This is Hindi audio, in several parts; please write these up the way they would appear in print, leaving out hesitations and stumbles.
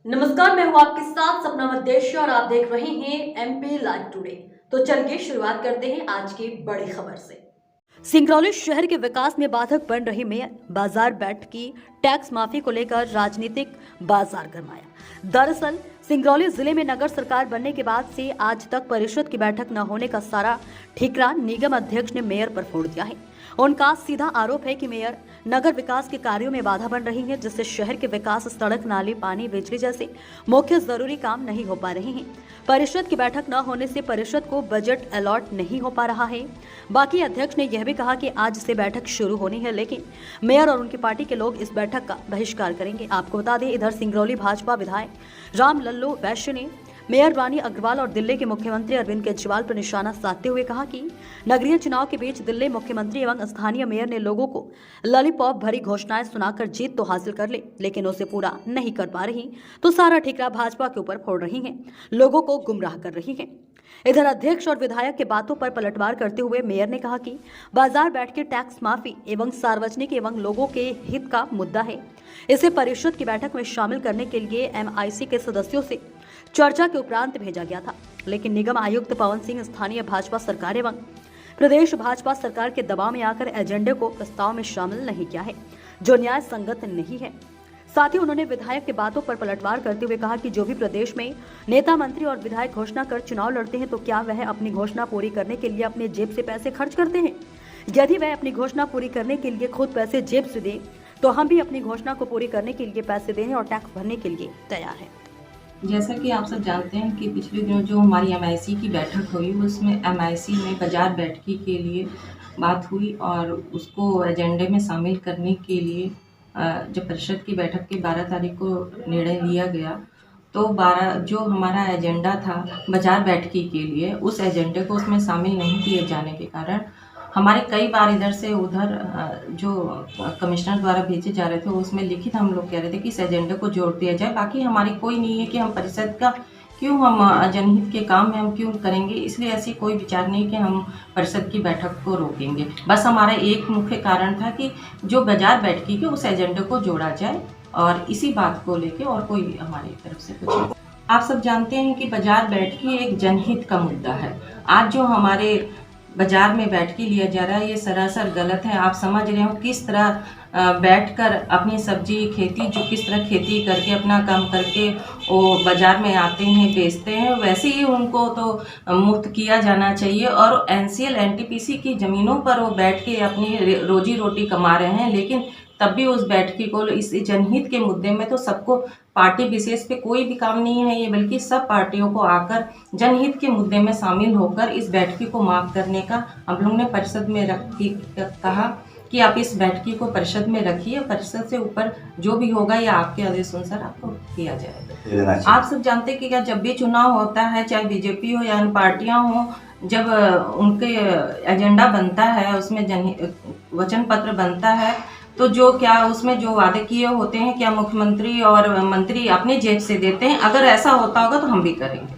नमस्कार, मैं हूं आपके साथ सपना मदेशी और आप देख रहे हैं एमपी लाइव टुडे। तो चलिए शुरुआत करते हैं आज की बड़ी खबर से। सिंगरौली शहर के विकास में बाधक बन रही मेयर बाजार बैठ की टैक्स माफी को लेकर राजनीतिक बाजार गरमाया। दरअसल सिंगरौली जिले में नगर सरकार बनने के बाद से आज तक परिषद की बैठक न होने का सारा ठिकरा निगम अध्यक्ष ने मेयर पर फोड़ दिया है। उनका सीधा आरोप है कि मेयर नगर विकास के कार्यों में बाधा बन रही है, जिससे शहर के विकास, सड़क, नाली, पानी, बिजली जैसे मुख्य जरूरी काम नहीं हो पा रहे हैं। परिषद की बैठक न होने से परिषद को बजट अलॉट नहीं हो पा रहा है। बाकी अध्यक्ष ने यह भी कहा कि आज से बैठक शुरू होनी है, लेकिन मेयर और उनकी पार्टी के लोग इस बैठक का बहिष्कार करेंगे। आपको बता दें, इधर सिंगरौली भाजपा विधायक राम लल्लू वैश्य ने मेयर रानी अग्रवाल और दिल्ली के मुख्यमंत्री अरविंद केजरीवाल पर निशाना साधते हुए कहा कि नगरीय चुनाव के बीच दिल्ली मुख्यमंत्री एवं स्थानीय मेयर ने लोगों को लॉलीपॉप भरी घोषणाएं सुनाकर जीत तो हासिल कर ली, लेकिन उसे पूरा नहीं कर पा रही, तो सारा ठिकरा भाजपा के ऊपर फोड़ रही हैं, लोगों को गुमराह कर रही हैं। इधर अध्यक्ष और विधायक के बातों पर पलटवार करते हुए मेयर ने कहा कि बाजार बैठ के टैक्स माफी एवं सार्वजनिक एवं लोगों के हित का मुद्दा है। इसे परिषद की बैठक में शामिल करने के लिए MIC के सदस्यों से चर्चा के उपरांत भेजा गया था, लेकिन निगम आयुक्त पवन सिंह स्थानीय भाजपा सरकार एवं प्रदेश भाजपा सरकार के दबाव में आकर एजेंडे को प्रस्ताव में शामिल नहीं किया है, जो न्याय संगत नहीं है। साथ ही उन्होंने विधायक के बातों पर पलटवार करते हुए कहा कि जो भी प्रदेश में नेता, मंत्री और विधायक घोषणा कर चुनाव लड़ते हैं, तो क्या वह अपनी घोषणा पूरी करने के लिए अपने जेब से पैसे खर्च करते हैं? यदि वह अपनी घोषणा पूरी करने के लिए खुद पैसे जेब से दे, तो हम भी अपनी घोषणा को पूरी करने के लिए पैसे देने और टैक्स भरने के लिए तैयार हैं। जैसा कि आप सब जानते हैं कि पिछले दिनों जो हमारी MIC की बैठक हुई, उसमें MIC में बाजार बैठकी के लिए बात हुई और उसको एजेंडे में शामिल करने के लिए जब परिषद की बैठक की 12 तारीख को निर्णय लिया गया, तो 12 जो हमारा एजेंडा था बाजार बैठकी के लिए, उस एजेंडे को उसमें शामिल नहीं किए जाने के कारण हमारे कई बार इधर से उधर जो कमिश्नर द्वारा भेजे जा रहे थे, उसमें लिखित हम लोग कह रहे थे कि इस एजेंडे को जोड़ दिया जाए। बाकी हमारी कोई नहीं है कि हम परिषद का क्यों, हम जनहित के काम में हम क्यों करेंगे, इसलिए ऐसी कोई विचार नहीं कि हम परिषद की बैठक को रोकेंगे। बस हमारा एक मुख्य कारण था कि जो बाजार बैठकी के उस एजेंडे को जोड़ा जाए, और इसी बात को लेके और कोई हमारी तरफ से कुछ नहीं। आप सब जानते हैं कि बाजार बैठकी एक जनहित का मुद्दा है। आज जो हमारे बाजार में बैठकी लिया जा रहा है, ये सरासर गलत है। आप समझ रहे हो किस तरह बैठकर अपनी सब्जी खेती, जो किस तरह खेती करके अपना काम करके वो बाजार में आते हैं, बेचते हैं, वैसे ही उनको तो मुक्त किया जाना चाहिए। और NCL NTPC की ज़मीनों पर वो बैठ के अपनी रोजी रोटी कमा रहे हैं, लेकिन तब भी उस बैठकी को, इस जनहित के मुद्दे में तो सबको, पार्टी विशेष पे कोई भी काम नहीं है ये, बल्कि सब पार्टियों को आकर जनहित के मुद्दे में शामिल होकर इस बैठकी को माफ करने का हम लोग ने परिषद में कहा कि आप इस बैठकी को परिषद में रखिए, परिषद से ऊपर जो भी होगा या आपके आदेश अनुसार आपको किया जाएगा। आप सब जानते हैं कि क्या जब भी चुनाव होता है, चाहे BJP हो या अन्य पार्टियां हो, जब उनके एजेंडा बनता है, उसमें वचन पत्र बनता है, तो जो क्या उसमें जो वादे किए होते हैं, क्या मुख्यमंत्री और मंत्री अपने जेब से देते हैं? अगर ऐसा होता होगा तो हम भी करेंगे।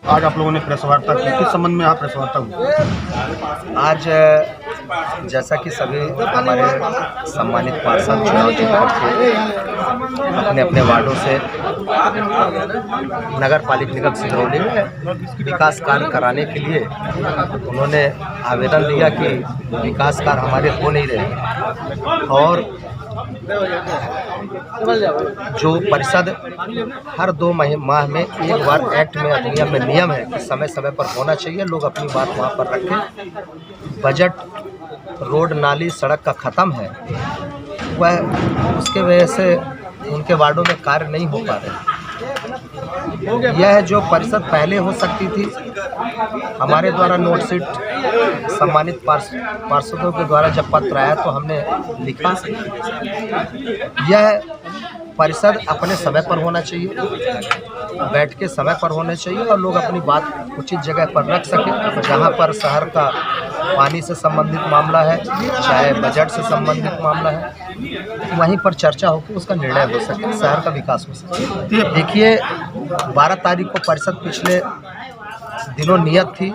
आज आप लोगों ने प्रेस वार्ता की, किस संबंध में आप प्रेस वार्ता हुई? आज जैसा कि सभी हमारे सम्मानित पार्षद चुनाव जीत के अपने अपने वार्डों से नगर पालिका निगम सिंगरौली में विकास कार्य कराने के लिए उन्होंने आवेदन दिया कि विकास कार्य हमारे हो नहीं रहे, और जो परिषद हर 2 माह में एक बार एक्ट में, अधिनियम में नियम है कि समय समय पर होना चाहिए, लोग अपनी बात वहाँ पर रखें। बजट रोड, नाली, सड़क का ख़त्म है, वह उसके वजह से उनके वार्डों में कार्य नहीं हो पा रहे। यह जो परिषद पहले हो सकती थी, हमारे द्वारा नोट सीट सम्मानित पार्षदों के द्वारा जब पत्र आया तो हमने लिखा, यह परिषद अपने समय पर होना चाहिए, बैठ के समय पर होने चाहिए, और लोग अपनी बात उचित जगह पर रख सकें। जहाँ पर शहर का पानी से संबंधित मामला है, चाहे बजट से संबंधित मामला है, वहीं पर चर्चा होकर उसका निर्णय हो सके, शहर का विकास हो सके। देखिए, 12 तारीख को परिषद पिछले दिनों नियत थी,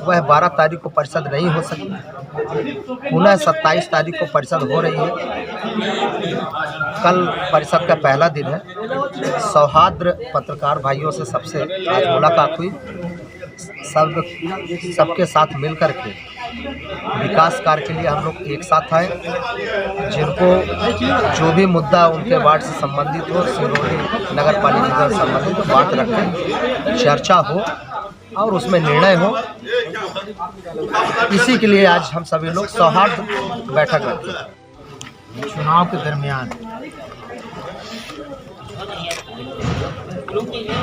वह 12 तारीख को परिषद नहीं हो सकी। पुनः 27 तारीख को परिषद हो रही है। कल परिषद का पहला दिन है। सौहार्द पत्रकार भाइयों से सबसे आज मुलाकात हुई। सबके साथ मिलकर के विकास कार्य के लिए हम लोग एक साथ आए। जिनको जो भी मुद्दा उनके वार्ड से संबंधित हो, सिंगरौली नगर पालिका से संबंधित तो बात रखें, चर्चा हो और उसमें निर्णय हो। इसी के लिए आज हम सभी लोग सौहार्द बैठक रखे। चुनाव के दरमियान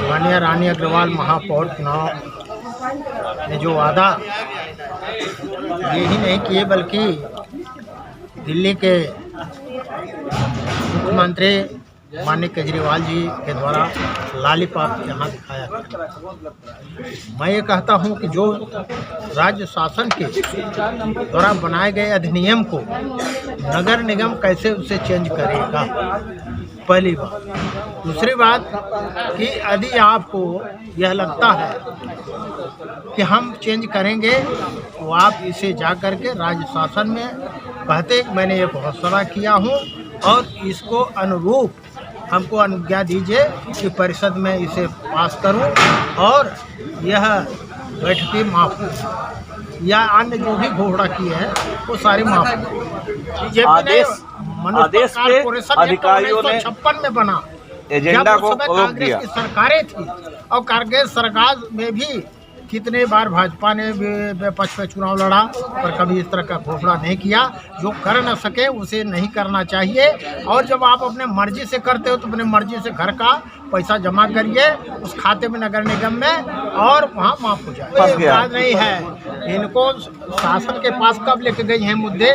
माननीय रानी अग्रवाल महापौर चुनाव ने जो वादा ये ही नहीं किए बल्कि दिल्ली के मुख्यमंत्री माननीय केजरीवाल जी के द्वारा लॉलीपॉप यहाँ दिखाया गया। मैं ये कहता हूँ कि जो राज्य शासन के द्वारा बनाए गए अधिनियम को नगर निगम कैसे उसे चेंज करेगा, पहली बात। दूसरी बात कि यदि आपको यह लगता है कि हम चेंज करेंगे तो आप इसे जा कर के राज्य शासन में कहते मैंने ये घोषणा किया हूँ और इसको अनुरूप हमको अनुज्ञा दीजिए कि परिषद में इसे पास करूं और यह बैठकें माफ या अन्य जो भी घोषणा किए हैं वो सारी माफ। आदेश पे अधिकारियों ने 1956 में बना, एजेंडा को रोक दिया। कांग्रेस की सरकारें थी और कांग्रेस सरकार में भी कितने बार भाजपा ने विपक्ष में चुनाव लड़ा पर कभी इस तरह का घोषणा नहीं किया। जो कर न सके उसे नहीं करना चाहिए। और जब आप अपने मर्जी से करते हो तो अपने मर्जी से घर का पैसा जमा करिए उस खाते में नगर निगम में और वहाँ माफ हो जाए। बात नहीं है, इनको शासन के पास कब लेके गई हैं मुद्दे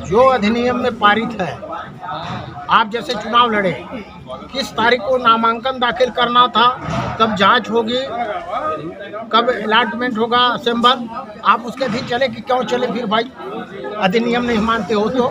जो अधिनियम में पारित है। आप जैसे चुनाव लड़े, किस तारीख को नामांकन दाखिल करना था, कब जांच होगी, कब अलॉटमेंट होगा असेंबल, आप उसके भी चले कि क्यों चले फिर भाई, अधिनियम नहीं मानते हो तो।